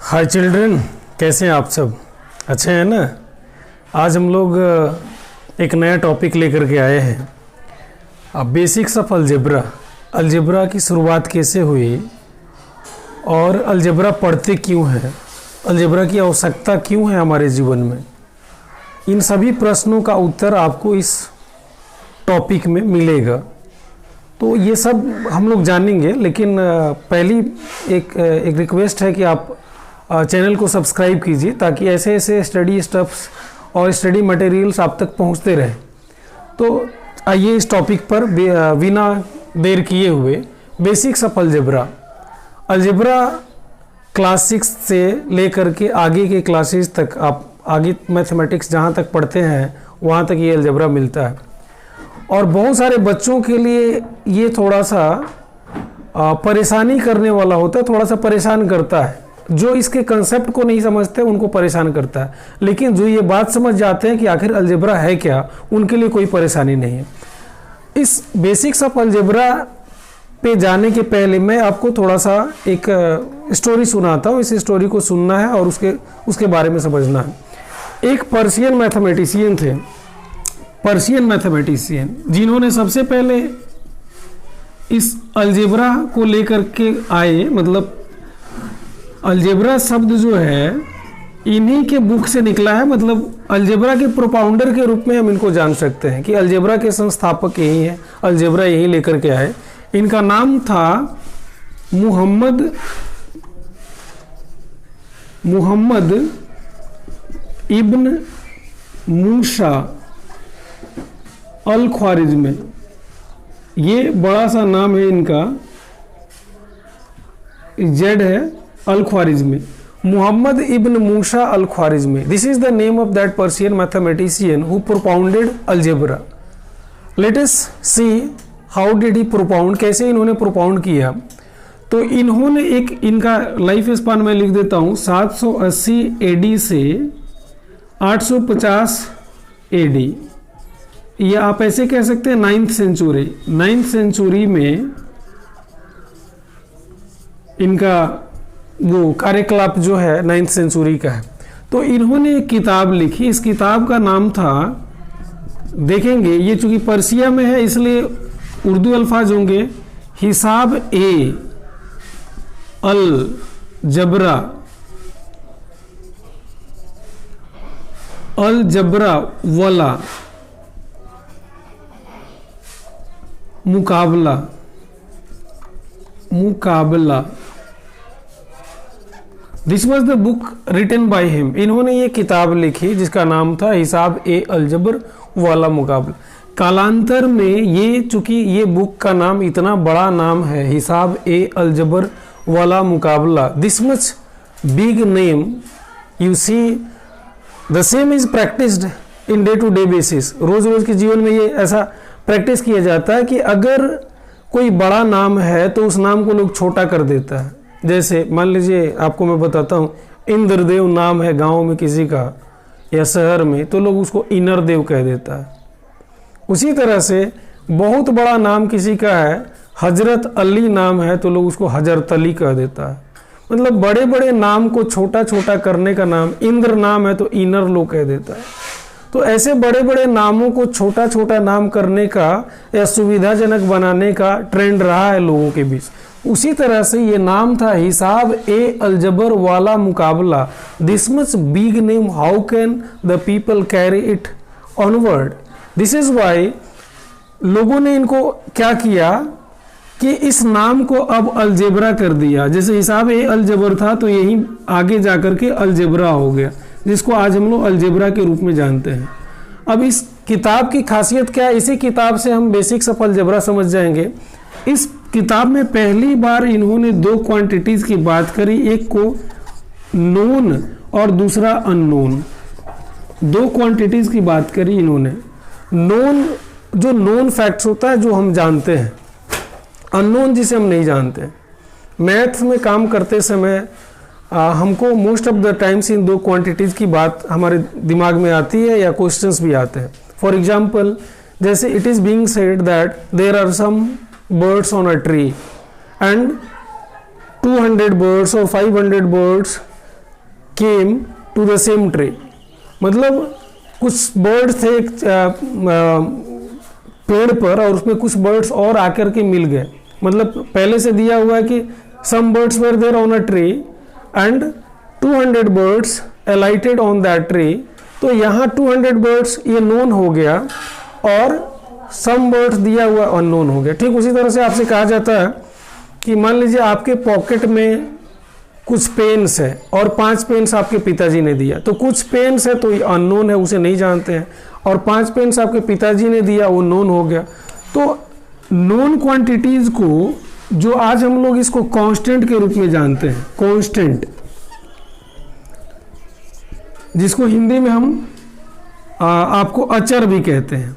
हाय children, कैसे हैं आप सब? अच्छे हैं ना? आज हम लोग एक नया टॉपिक लेकर के आए हैं, बेसिक्स ऑफ अलजेब्रा। अलजेब्रा की शुरुआत कैसे हुई और अलजेब्रा पढ़ते क्यों हैं, अलजेब्रा की आवश्यकता क्यों है हमारे जीवन में, इन सभी प्रश्नों का उत्तर आपको इस टॉपिक में मिलेगा। तो ये सब हम लोग जानेंगे, लेकिन पहली एक रिक्वेस्ट है कि आप चैनल को सब्सक्राइब कीजिए ताकि ऐसे ऐसे स्टडी स्टफ्स और स्टडी मटेरियल्स आप तक पहुंचते रहे। तो आइए इस टॉपिक पर बिना देर किए हुए basics of algebra. Algebra class 6 से लेकर के आगे के क्लासेस तक, आप आगे मैथमेटिक्स जहां तक पढ़ते हैं वहां तक ये अलजेब्रा मिलता है। और बहुत सारे बच्चों के लिए ये थोड़ा सा परेशानी करने वाला होता है, थोड़ा सा परेशान करता है। जो इसके कंसेप्ट को नहीं समझते उनको परेशान करता है, लेकिन जो ये बात समझ जाते हैं कि आखिर अलजेब्रा है क्या, उनके लिए कोई परेशानी नहीं है। इस बेसिक्स ऑफ अलजेब्रा पे जाने के पहले मैं आपको थोड़ा सा एक स्टोरी सुनाता हूँ। इस स्टोरी को सुनना है और उसके बारे में समझना है। एक पर्शियन मैथमेटिशियन थे, पर्शियन मैथमेटिशियन, जिन्होंने सबसे पहले इस अलजेब्रा को लेकर के आए। मतलब अलजेब्रा शब्द जो है इन्हीं के बुक से निकला है। मतलब अलजेब्रा के प्रोपाउंडर के रूप में हम इनको जान सकते हैं कि अलजेब्रा के संस्थापक यही हैं, अलजेब्रा यही लेकर के आए। इनका नाम था मुहम्मद इब्न मूसा अल ख्वारिज़्मी। ये बड़ा सा नाम है इनका, जेड है, al Khwarizmi, Muhammad ibn Musa al Khwarizmi. This is the name of that Persian mathematician who propounded algebra. Let us see how did he propound, कैसे इन्होंने प्रोपाउंड किया। तो इन्होंने एक, इनका लाइफ स्पान मैं लिख देता हूँ, 780 AD से 850 AD। ये आप ऐसे कह सकते हैं 9th सेंचुरी। 9th सेंचुरी में इनका वो कार्यकलाप जो है 9th सेंचुरी का है। तो इन्होंने एक किताब लिखी, इस किताब का नाम था, देखेंगे ये चूंकि पर्शिया में है इसलिए उर्दू अल्फाज होंगे, हिसाब ए अल जबरा, अल जबरा वाला मुकाबला। This was the book written by him. इन्होंने ये किताब लिखी जिसका नाम था हिसाब ए अलजबर वाला मुकाबला। कालांतर में ये, चूंकि ये बुक का नाम इतना बड़ा नाम है, हिसाब ए अलजबर वाला मुकाबला, this much big name, you see the same is practised in day to day basis. रोज रोज के जीवन में ये ऐसा प्रैक्टिस किया जाता है कि अगर कोई बड़ा नाम है तो उस नाम को लोग छोटा कर देता है। जैसे मान लीजिए आपको मैं बताता हूँ, इंद्रदेव नाम है गांव में किसी का या शहर में, तो लोग उसको इनरदेव कह देता है। उसी तरह से बहुत बड़ा नाम किसी का है, हजरत अली नाम है, तो लोग उसको हजरत अली कह देता है। मतलब बड़े बड़े नाम को छोटा छोटा करने का नाम, इंद्र नाम है तो इनर लोग कह देता है। तो ऐसे बड़े बड़े नामों को छोटा छोटा नाम करने का या सुविधाजनक बनाने का ट्रेंड रहा है लोगों के बीच। उसी तरह से ये नाम था हिसाब ए अलजबर वाला मुकाबला। This much big name, how can the people carry it onward. This is why लोगों ने इनको क्या किया कि इस नाम को अब अलजेब्रा कर दिया। जैसे हिसाब ए अलजबर था तो यही आगे जाकर के अलजेब्रा हो गया, जिसको आज हम लोग अलजेब्रा के रूप में जानते हैं। अब इस किताब की खासियत क्या है, इसी किताब से हम बेसिक्स ऑफ अलजेब्रा समझ जाएंगे। इस किताब में पहली बार इन्होंने दो क्वांटिटीज की बात करी, एक को नोन और दूसरा अननोन। दो क्वांटिटीज की बात करी इन्होंने। नोन, जो नोन फैक्ट्स होता है जो हम जानते हैं, अननोन जिसे हम नहीं जानते। मैथ में काम करते समय हमको most of the times in दो क्वांटिटीज की बात हमारे दिमाग में आती है या क्वेश्चंस भी आते हैं। फॉर एग्जांपल, जैसे it is being said that there are some birds on a tree and 200 birds or 500 birds came to the same tree. मतलब कुछ बर्ड्स थे एक पेड़ पर और उसमें कुछ बर्ड्स और आकर के मिल गए। मतलब पहले से दिया हुआ है कि some birds were there on a tree and 200 birds alighted on that tree. तो यहाँ 200 बर्ड्स ये नोन हो गया और सम बर्ड्स दिया हुआ अननोन हो गया। ठीक उसी तरह से आपसे कहा जाता है कि मान लीजिए आपके पॉकेट में कुछ पेन्स है और 5 पेन्स आपके पिताजी ने दिया, तो कुछ पेन्स है तो ये अननोन है, उसे नहीं जानते हैं, और 5 पेन्स आपके पिताजी ने दिया वो नोन हो गया। तो नोन क्वांटिटीज को जो आज हम लोग इसको कांस्टेंट के रूप में जानते हैं, कांस्टेंट, जिसको हिंदी में हम आपको अचर भी कहते हैं,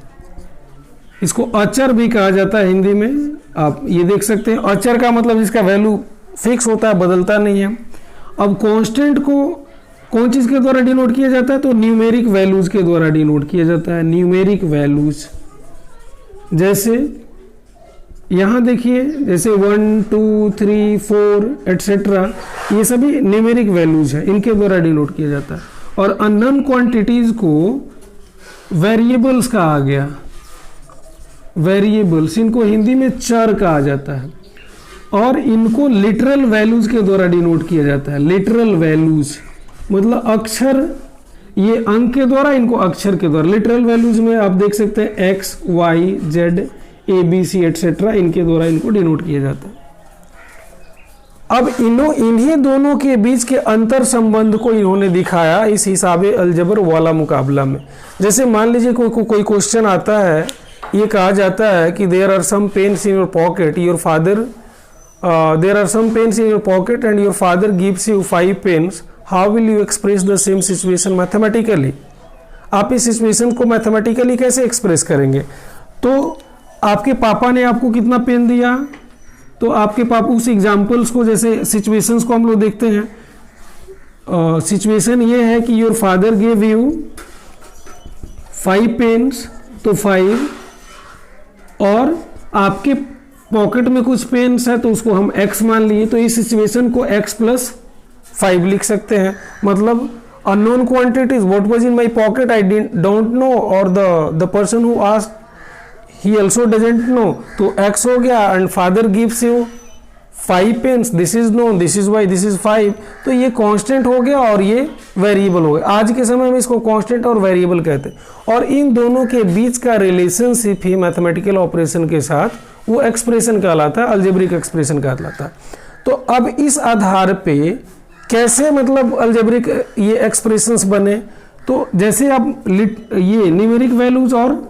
इसको अचर भी कहा जाता है हिंदी में। आप ये देख सकते हैं अचर का मतलब जिसका वैल्यू फिक्स होता है, बदलता नहीं है। अब कांस्टेंट को कौन चीज़ के द्वारा डिनोट किया जाता है? तो न्यूमेरिक वैल्यूज के द्वारा डिनोट किया जाता है, न्यूमेरिक वैल्यूज। जैसे यहाँ देखिए, जैसे 1 2 3 4 एटसेट्रा, ये सभी न्यूमेरिक वैल्यूज है, इनके द्वारा डिनोट किया जाता है। और अननोन क्वांटिटीज को वेरिएबल्स कहा गया, वेरिएबल्स, इनको हिंदी में चर कहा जाता है। और इनको लिटरल वैल्यूज के द्वारा डिनोट किया जाता है, लिटरल वैल्यूज मतलब अक्षर, ये अंक के द्वारा, इनको अक्षर के द्वारा। लिटरल वैल्यूज में आप देख सकते हैं x, y, z, a, b, c etcetera, इनके द्वारा इनको डिनोट किया जाता है। अब इन्हीं दोनों के बीच के अंतर संबंध को इन्होंने दिखाया इस हिसाब अलजबर वाला मुकाबला में। जैसे मान लीजिए कोई क्वेश्चन आता है, ये कहा जाता है कि there are some pence in your pocket, your father there are some pence in your pocket and your father gives you 5 pence, how will you express the same situation mathematically. आप इस situation को mathematically कैसे express करेंगे? तो आपके पापा ने आपको कितना पेन दिया, तो आपके पापा उस एग्जाम्पल्स को, जैसे सिचुएशंस को हम लोग देखते हैं। सिचुएशन ये है कि your father give you 5 pence, तो 5, और आपके पॉकेट में कुछ पेन्स है तो उसको हम x मान लिए, तो इस सिचुएशन को x + 5 लिख सकते हैं। मतलब unknown quantities, what was in my pocket I don't know, और the person who asked he also doesn't know, तो x हो गया। And father gives you 5 pence, this is known, this is Y, this is 5, तो ये constant हो गया और ये वेरिएबल हो गया। आज के समय में इसको कांस्टेंट और वेरिएबल कहते हैं। और इन दोनों के बीच का रिलेशनशिप ही मैथमेटिकल ऑपरेशन के साथ वो एक्सप्रेशन कहलाता है, अलजेब्रिक एक्सप्रेशन कहलाता है। तो अब इस आधार पे कैसे मतलब अलजेब्रिक ये एक्सप्रेशंस बने, तो जैसे आप ये न्यूमेरिक वैल्यूज और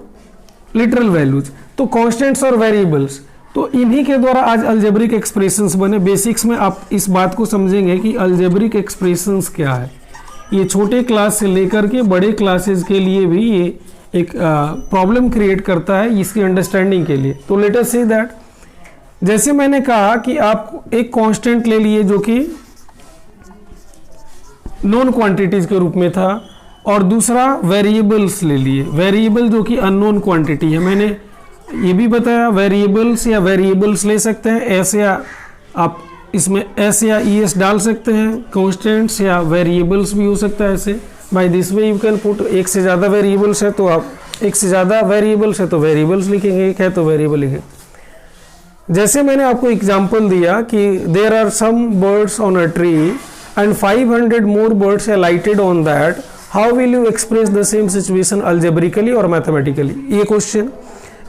लिटरल वैल्यूज, तो कांस्टेंट्स और वेरिएबल्स, तो इन्हीं के द्वारा आज अलजेब्रिक एक्सप्रेशंस बने। बेसिक्स में आप इस बात को समझेंगे कि अलजेब्रिक एक्सप्रेशंस क्या है। ये छोटे क्लास से लेकर के बड़े क्लासेस के लिए भी ये एक प्रॉब्लम क्रिएट करता है इसकी अंडरस्टैंडिंग के लिए। तो लेट अस सी दैट, जैसे मैंने कहा कि आप एक कांस्टेंट ले लिए जो कि नॉन क्वांटिटीज के रूप में था, और दूसरा वेरिएबल्स ले लिए, वेरिएबल जो कि अननोन क्वांटिटी है। मैंने ये भी बताया वेरिएबल्स या वेरिएबल्स ले सकते हैं, एस या आप इसमें एस या ई एस डाल सकते हैं। कांस्टेंट्स या वेरिएबल्स भी हो सकता है ऐसे। By this way you can put, एक से ज़्यादा वेरिएबल्स है तो आप एक से ज़्यादा वेरिएबल्स है तो वेरिएबल्स लिखेंगे, एक है तो वेरिएबल लिखेंगे। जैसे मैंने आपको एग्जांपल दिया कि there are some birds on a tree and 500 more birds alighted on that, how will you express the same situation algebraically और मैथमेटिकली, ये क्वेश्चन।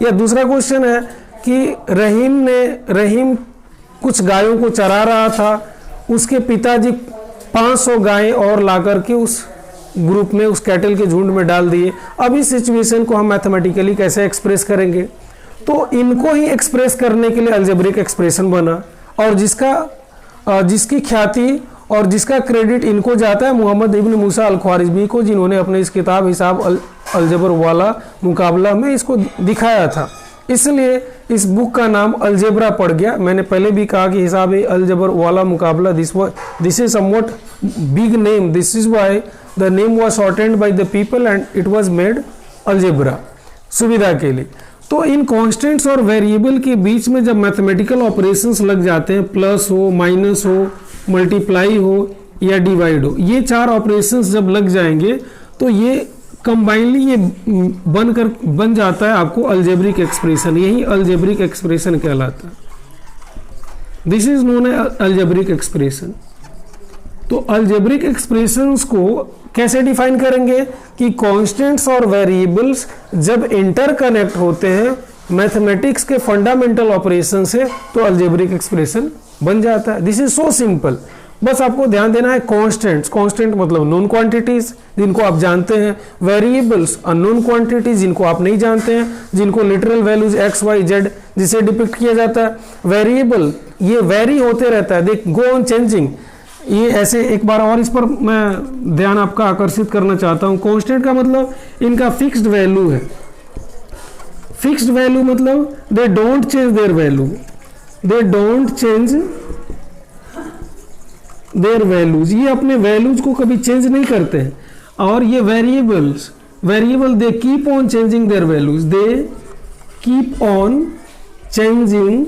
या दूसरा क्वेश्चन है कि रहीम कुछ गायों को चरा रहा था, उसके पिताजी 500 गायें और ला करके उस ग्रुप में, उस कैटल के झुंड में डाल दिए। अब इस सिचुएशन को हम मैथमेटिकली कैसे एक्सप्रेस करेंगे? तो इनको ही एक्सप्रेस करने के लिए अलजेब्रिक एक्सप्रेशन बना, और जिसकी ख्याति और जिसका क्रेडिट इनको जाता है मोहम्मद इब्न मूसा अल ख्वारिज़मी को, जिन्होंने अपने इस किताब हिसाब अलजबर वाला मुकाबला में इसको दिखाया था। इसलिए इस बुक का नाम अलजेब्रा पड़ गया। मैंने पहले भी कहा कि हिसाब अलजबर वाला मुकाबला, this is somewhat big name, this is why the name was shortened by the people and it was made algebra, सुविधा के लिए। तो इन कांस्टेंट्स और वेरिएबल के बीच में जब मैथमेटिकल ऑपरेशंस लग जाते हैं, प्लस हो, माइनस हो, मल्टीप्लाई हो, या डिवाइड हो, ये 4 ऑपरेशंस जब लग जाएंगे तो ये कंबाइनली ये बन जाता है आपको अलजेब्रिक एक्सप्रेशन। यही अलजेब्रिक एक्सप्रेशन कहलाता है। This is known as algebraic expression. तो अलजेब्रिक एक्सप्रेशंस को कैसे डिफाइन करेंगे कि कांस्टेंट्स और वेरिएबल्स जब इंटरकनेक्ट होते हैं मैथमेटिक्स के फंडामेंटल ऑपरेशन से तो अलजेब्रिक एक्सप्रेशन बन जाता है। This is so simple. बस आपको ध्यान देना है कांस्टेंट्स, कांस्टेंट मतलब नोन क्वांटिटीज जिनको आप जानते हैं, वेरिएबल्स अननोन क्वांटिटीज जिनको आप नहीं जानते हैं, जिनको literal values X Y Z जिसे डिपिक्ट किया जाता है। वेरिएबल ये वेरी होते रहता है, दे गो ऑन चेंजिंग। ये ऐसे एक बार और इस पर मैं ध्यान आपका आकर्षित करना चाहता हूं। कांस्टेंट का मतलब इनका फिक्स्ड वैल्यू है। फिक्स्ड वैल्यू मतलब they don't change their value, they don't change their values, ये अपने वैल्यूज को कभी चेंज नहीं करते हैं। और ये variables, variable they keep on changing their values, they keep on changing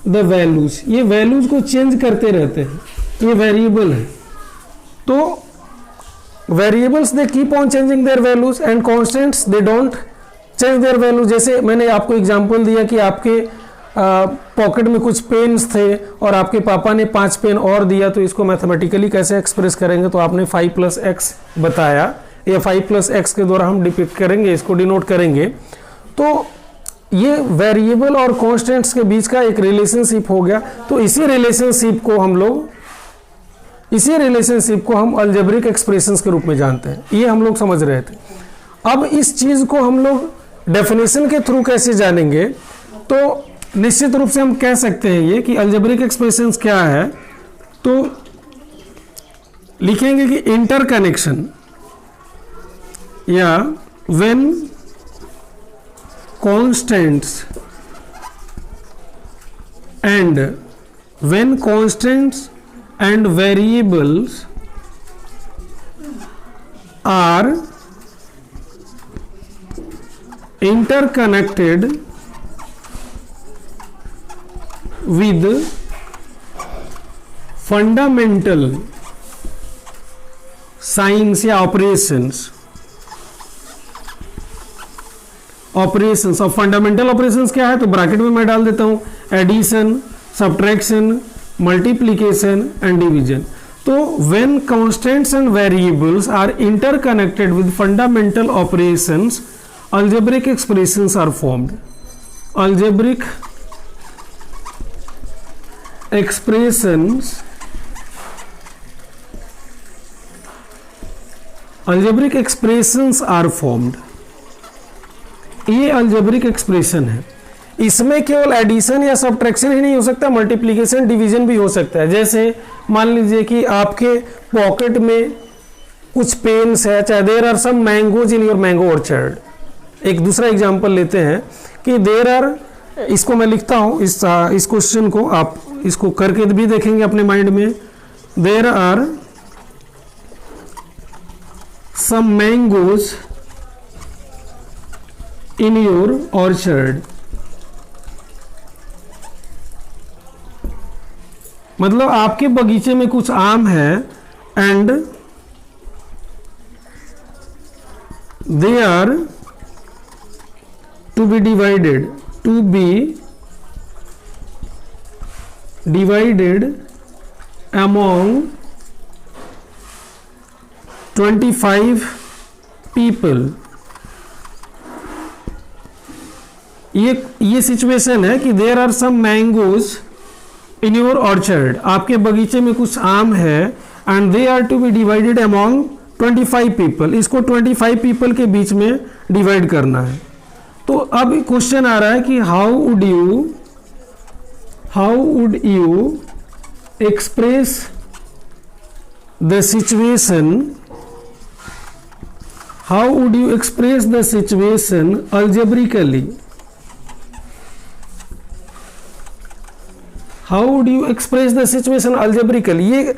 the values, ये वैल्यूज को चेंज करते रहते हैं, ये वेरिएबल है। तो variables they keep on changing their values and constants they don't change their values. जैसे मैंने आपको एग्जांपल दिया कि आपके पॉकेट में कुछ पेन्स थे और आपके पापा ने 5 पेन और दिया, तो इसको मैथमेटिकली कैसे एक्सप्रेस करेंगे, तो आपने 5 + x बताया, या 5 + x के द्वारा हम डिपिक्ट करेंगे, इसको डिनोट करेंगे। तो ये वेरिएबल और कांस्टेंट्स के बीच का एक रिलेशनशिप हो गया। तो इसी रिलेशनशिप को हम अलजेब्रिक एक्सप्रेशंस के रूप में जानते हैं। ये हम लोग समझ रहे थे। अब इस चीज को हम लोग डेफिनेशन के थ्रू कैसे जानेंगे, तो निश्चित रूप से हम कह सकते हैं ये कि अलजेब्रिक एक्सप्रेशंस क्या है। तो लिखेंगे कि इंटरकनेक्शन या when constants and variables are interconnected with fundamental signs या operations और फंडामेंटल ऑपरेशंस क्या है, तो ब्रैकेट में मैं डाल देता हूं addition, subtraction, multiplication and division. तो when constants and variables are interconnected with fundamental operations, algebraic expressions are formed. Algebraic expressions are formed. ये अलजेब्रिक एक्सप्रेशन है। इसमें केवल एडिशन या सब्ट्रैक्शन ही नहीं हो सकता, मल्टीप्लिकेशन डिवीजन भी हो सकता है। जैसे मान लीजिए कि आपके पॉकेट में कुछ पेन्स है, चाहे there are some mangoes in your mango orchard. एक दूसरा एग्जांपल लेते हैं कि देयर आर, इसको मैं लिखता हूं, इस क्वेश्चन को आप इसको करके भी देखेंगे अपने माइंड में। There are some mangoes in your orchard, मतलब आपके बगीचे में कुछ आम है and they are to be divided among 25 people। ये सिचुएशन है कि there are some mangoes in your orchard, आपके बगीचे में कुछ आम है and they are to be divided among 25 people. इसको 25 पीपल के बीच में डिवाइड करना है। तो अब क्वेश्चन आ रहा है कि how would you express the situation algebraically। How would you express the situation algebraically, ये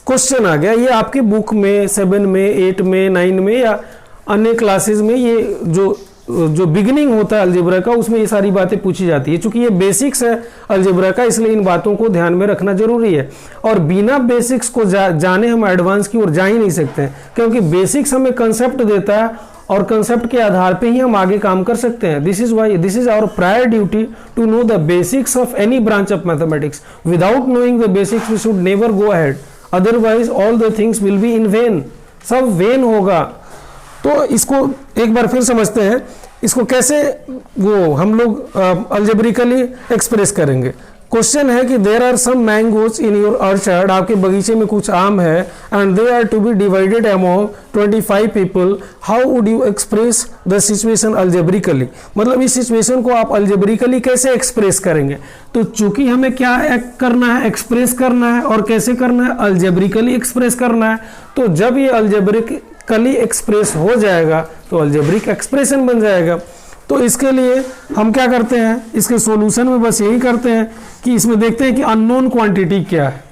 क्वेश्चन आ गया। ये आपके बुक में 7 में 8 में 9 में या अन्य क्लासेस में ये जो जो बिगिनिंग होता है अलजेब्रा का, उसमें ये सारी बातें पूछी जाती है। चूंकि ये बेसिक्स है अलजेब्रा का, इसलिए इन बातों को ध्यान में रखना जरूरी है। और बिना बेसिक्स को जाने हम एडवांस की ओर जा ही नहीं सकते हैं, क्योंकि बेसिक्स हमें कंसेप्ट देता है और कंसेप्ट के आधार पे ही हम आगे काम कर सकते हैं। This is our prior duty to know the basics of any branch of mathematics. Without knowing the basics we should never go ahead, otherwise all the things will be in vain, सब vain होगा। तो इसको एक बार फिर समझते हैं, इसको कैसे वो हम लोग अलजेब्रिकली एक्सप्रेस करेंगे। क्वेश्चन है कि there are some mangoes in your orchard, आपके बगीचे में कुछ आम है, and they are to be divided among 25 people, how would you express the situation algebraically. मतलब इस सिचुएशन को आप अलजेब्रिकली कैसे एक्सप्रेस करेंगे। तो चूंकि हमें क्या करना है, एक्सप्रेस करना है, और कैसे करना है, अलजेब्रिकली एक्सप्रेस करना है। तो जब ये अलजेब्रिकली एक्सप्रेस हो जाएगा तो अलजेब्रिक एक्सप्रेशन बन जाएगा। तो इसके लिए हम क्या करते हैं, इसके सॉल्यूशन में बस यही करते हैं कि इसमें देखते हैं कि अननोन क्वांटिटी क्या है।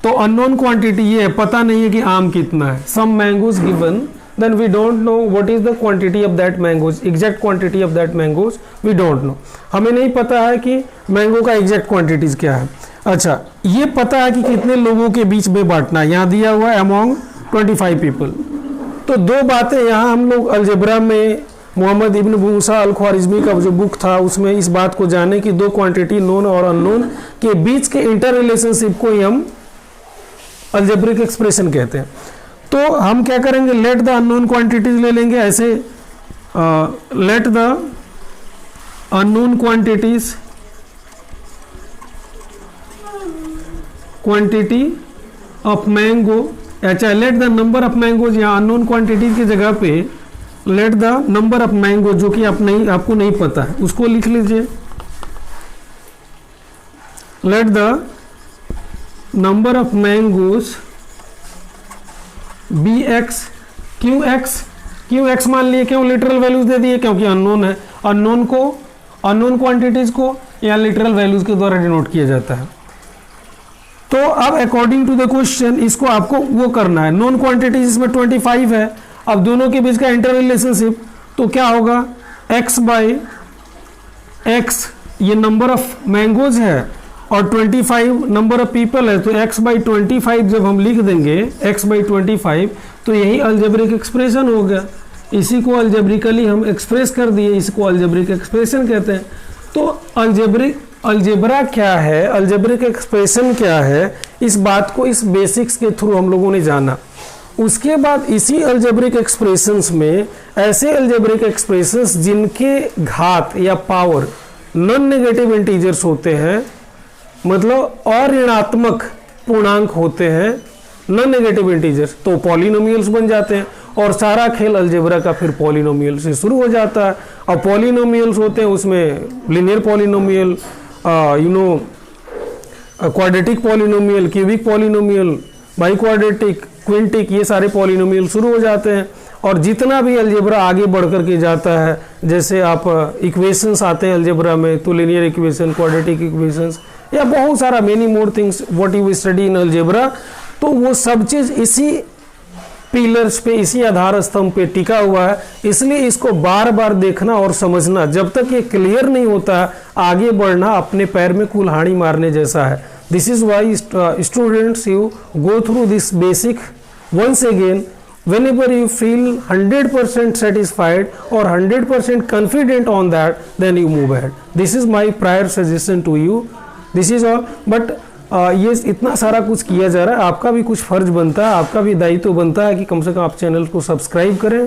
तो अननोन क्वांटिटी ये है, पता नहीं है कि आम कितना है। Some mangoes given, then we don't know what is the quantity of that mangoes, exact quantity of that mangoes we don't know. हमें नहीं पता है कि मैंगो का एग्जैक्ट क्वांटिटीज क्या है। अच्छा, ये पता है कि कितने लोगों के बीच में बांटना है, यहाँ दिया हुआ है अमॉन्ग 25 पीपल। तो दो बातें यहाँ हम लोग अलजेब्रा में मोहम्मद इब्न मूसा अल ख्वारिज़मी का जो बुक था उसमें इस बात को जाने कि दो क्वांटिटी नोन और अननोन के बीच के इंटर रिलेशनशिप को ही हम अलजेब्रिक एक्सप्रेशन कहते हैं। तो हम क्या करेंगे, लेट द अननोन क्वांटिटीज ले लेंगे ऐसे, let the unknown quantities quantity of mango, अच्छा let the number of mangoes, यहाँ अननोन क्वांटिटीज की जगह पे let the number of mango, जो कि आपको नहीं पता है उसको लिख लीजिए। Let the number of mangoes be X, क्यों एक्स, क्यों एक्स मान लिए, क्यों लिटरल वैल्यूज दे दिए, क्योंकि अननोन है। अननोन को, अननोन क्वांटिटीज को या लिटरल वैल्यूज के द्वारा डिनोट किया जाता है। तो अब अकॉर्डिंग टू द क्वेश्चन इसको आपको वो करना है। नॉन क्वांटिटीज इसमें 25 है, अब दोनों के बीच का इंटर रिलेशनशिप, तो क्या होगा, x बाई एक्स ये नंबर ऑफ मैंगोज है और 25 नंबर ऑफ पीपल है, तो x बाई 25 जब हम लिख देंगे x बाई 25, तो यही अलजेब्रिक एक्सप्रेशन हो गया। इसी को अलजेब्रिकली हम एक्सप्रेस कर दिए, इसको अलजेब्रिक एक्सप्रेशन कहते हैं। तो अलजेब्रा क्या है, अलजेब्रिक एक्सप्रेशन क्या है, इस बात को इस बेसिक्स के थ्रू हम लोगों ने जाना। उसके बाद इसी अलजेब्रिक एक्सप्रेशंस में ऐसे अलजेब्रिक एक्सप्रेशंस जिनके घात या पावर नॉन नेगेटिव इंटीजर्स होते हैं, मतलब अऋणात्मक पूर्णांक होते हैं, नॉन नेगेटिव इंटीजर्स, तो पॉलिनोमियल्स बन जाते हैं। और सारा खेल अलजेब्रा का फिर पॉलिनोमियल से शुरू हो जाता है। और पॉलिनोमियल्स होते हैं उसमें linear polynomial, quadratic polynomial, cubic polynomial, biquadratic, quintic, ये सारे पॉलिनोमियल शुरू हो जाते हैं। और जितना भी अलजेब्रा आगे बढ़ कर के जाता है, जैसे आप इक्वेशंस आते हैं अलजेब्रा में, तो लिनियर इक्वेशन, क्वाड्रेटिक इक्वेशंस, या बहुत सारा many more things what you study in algebra, तो वो सब चीज़ इसी पिलर्स पे, इसी आधार स्तंभ पे टिका हुआ है। इसलिए इसको बार बार देखना और समझना, जब तक ये क्लियर नहीं होता आगे बढ़ना अपने पैर में कुल्हाड़ी मारने जैसा है। This is why students you go through this basic once again whenever you feel 100% satisfied or 100% confident on that, then you move ahead. This is my prior suggestion to you. This is all. But ये इतना सारा कुछ किया जा रहा है, आपका भी कुछ फर्ज बनता है, आपका भी दायित्व बनता है कि कम से कम आप चैनल को सब्सक्राइब करें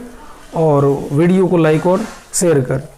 और वीडियो को लाइक और शेयर करें।